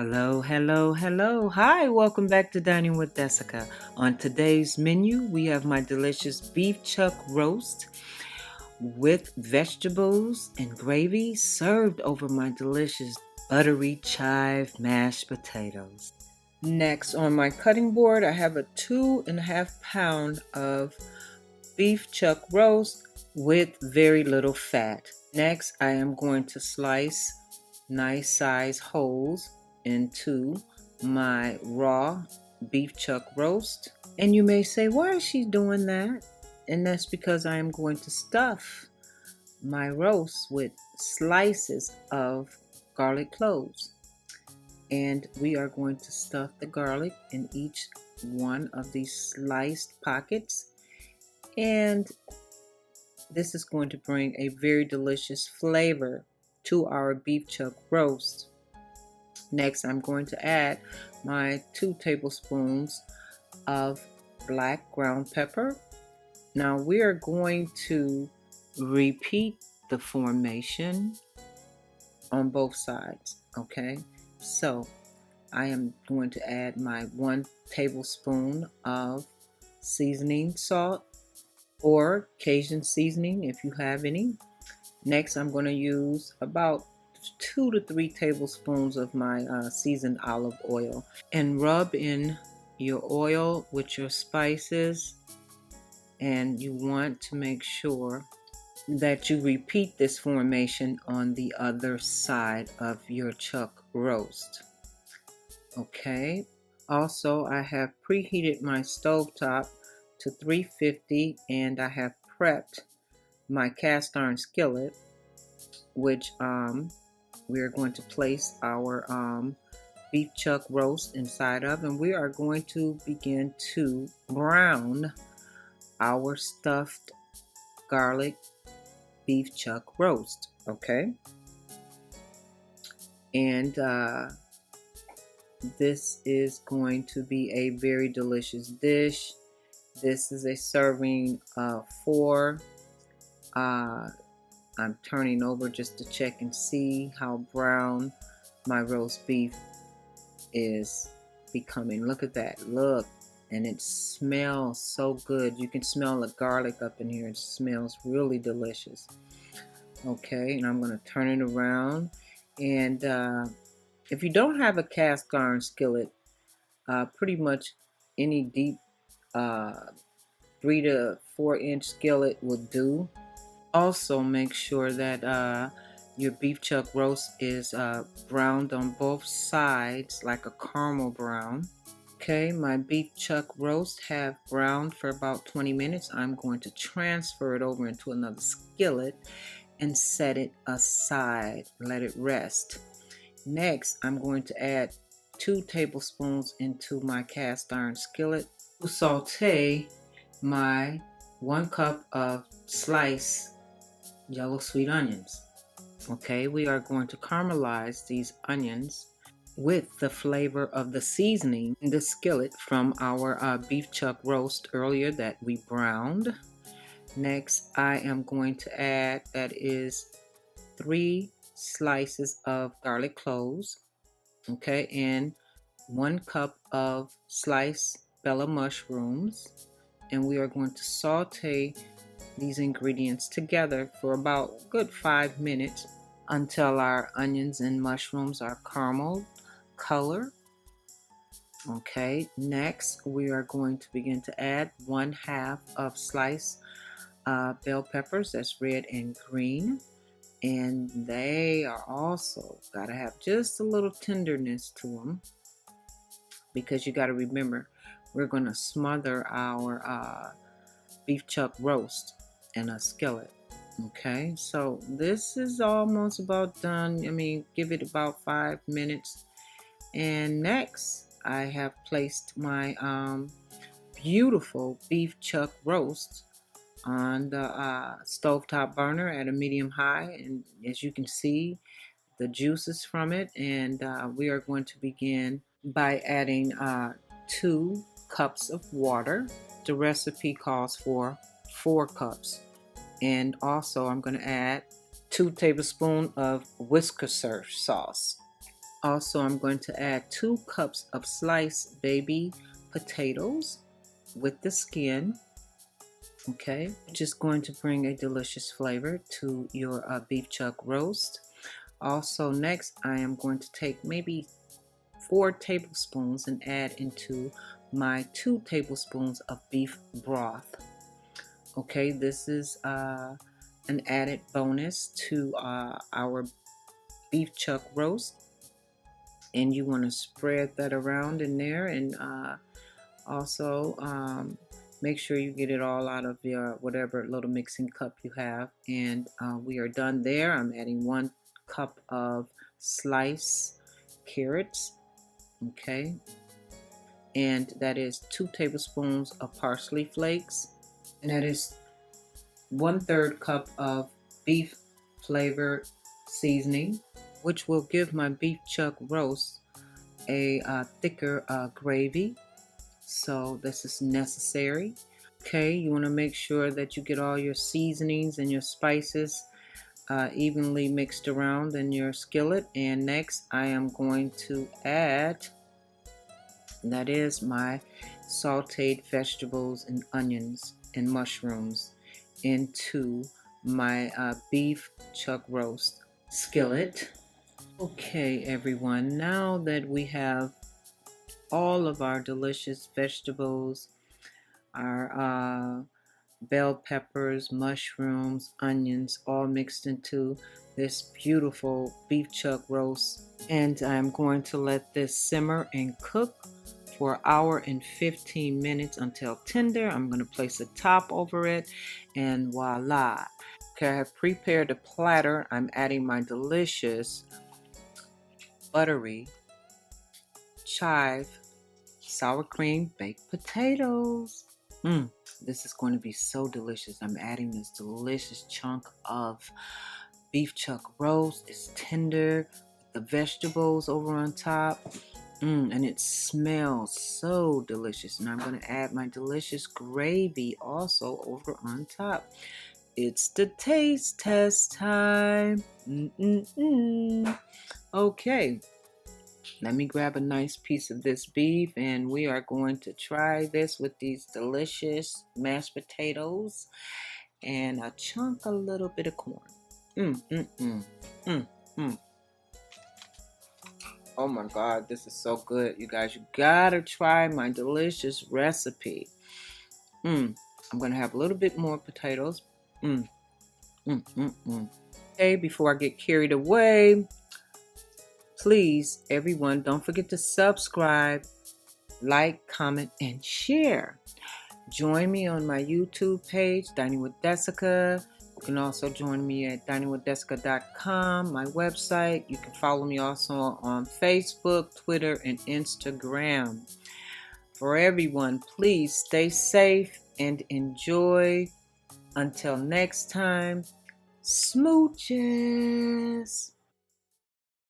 Hello, hello, hello. Hi, welcome back to Dining with Jessica. On today's menu, we have my delicious beef chuck roast with vegetables and gravy served over my delicious buttery chive mashed potatoes. Next, on my cutting board, I have a 2.5 pound of beef chuck roast with very little fat. Next, I am going to slice nice size holes into my raw beef chuck roast. And you may say, why is she doing that? And that's because I am going to stuff my roast with slices of garlic cloves. And we are going to stuff the garlic in each one of these sliced pockets. And this is going to bring a very delicious flavor to our beef chuck roast. Next, I'm going to add my 2 tablespoons of black ground pepper. Now we are going to repeat the formation on both sides, okay? So I am going to add my 1 tablespoon of seasoning salt or Cajun seasoning if you have any. Next, I'm going to use about 2 to 3 tablespoons of my seasoned olive oil and rub in your oil with your spices. And you want to make sure that you repeat this formation on the other side of your chuck roast. Okay. Also, I have preheated my stovetop to 350 and I have prepped my cast iron skillet, which we're going to place our beef chuck roast inside of, and we are going to begin to brown our stuffed garlic beef chuck roast. Okay, and this is going to be a very delicious dish. This is a serving of 4. I'm turning over just to check and see how brown my roast beef is becoming. Look at that. Look. And it smells so good. You can smell the garlic up in here. It smells really delicious. Okay, and I'm going to turn it around. And if you don't have a cast iron skillet, pretty much any deep 3 to 4 inch skillet will do. Also, make sure that your beef chuck roast is browned on both sides like a caramel brown. Okay, my beef chuck roast have browned for about 20 minutes. I'm going to transfer it over into another skillet and set it aside. Let it rest. Next, I'm going to add 2 tablespoons into my cast iron skillet to saute my 1 cup of sliced yellow sweet onions. Okay, we are going to caramelize these onions with the flavor of the seasoning in the skillet from our beef chuck roast earlier that we browned. Next, I am going to add, that is 3 slices of garlic cloves, okay, and 1 cup of sliced bella mushrooms, and we are going to saute these ingredients together for about a good 5 minutes until our onions and mushrooms are caramel color. Okay, next we are going to begin to add 1/2 of sliced bell peppers, that's red and green, and they are also got to have just a little tenderness to them, because you got to remember we're going to smother our beef chuck roast in a skillet. Okay, so this is almost about done. I mean, give it about 5 minutes. And next, I have placed my beautiful beef chuck roast on the stovetop burner at a medium high. And as you can see, the juices from it. And we are going to begin by adding 2 cups of water. The recipe calls for 4 cups. And also I'm going to add 2 tablespoons of Worcestershire sauce. Also, I'm going to add 2 cups of sliced baby potatoes with the skin. Okay, just going to bring a delicious flavor to your beef chuck roast. Also, next I am going to take maybe 4 tablespoons and add into my 2 tablespoons of beef broth. Okay, this is an added bonus to our beef chuck roast, and you want to spread that around in there, and also make sure you get it all out of your whatever little mixing cup you have. And we are done there. I'm adding 1 cup of sliced carrots. Okay, and that is 2 tablespoons of parsley flakes, and that is 1/3 cup of beef flavored seasoning, which will give my beef chuck roast a thicker gravy. So this is necessary. Okay, you want to make sure that you get all your seasonings and your spices evenly mixed around in your skillet. And next I am going to add, that is, my sauteed vegetables and onions and mushrooms into my beef chuck roast skillet. Okay, everyone, now that we have all of our delicious vegetables, our bell peppers, mushrooms, onions, all mixed into this beautiful beef chuck roast, and I'm going to let this simmer and cook for 1 hour and 15 minutes until tender. I'm going to place a top over it, and voila. Okay, I have prepared a platter. I'm adding my delicious buttery chive sour cream baked potatoes. This is going to be so delicious. I'm adding this delicious chunk of beef chuck roast. It's tender with the vegetables over on top. And it smells so delicious. And I'm going to add my delicious gravy also over on top. It's the taste test time. Okay, let me grab a nice piece of this beef, and we are going to try this with these delicious mashed potatoes and a little bit of corn. Oh my God, this is so good. You guys, you gotta try my delicious recipe. I'm gonna have a little bit more potatoes. Okay, before I get carried away, please, everyone, don't forget to subscribe, like, comment, and share. Join me on my YouTube page, Dining with Desica. You can also join me at diningwithdesica.com, my website. You can follow me also on Facebook, Twitter, and Instagram. For everyone, please stay safe and enjoy. Until next time, smooches.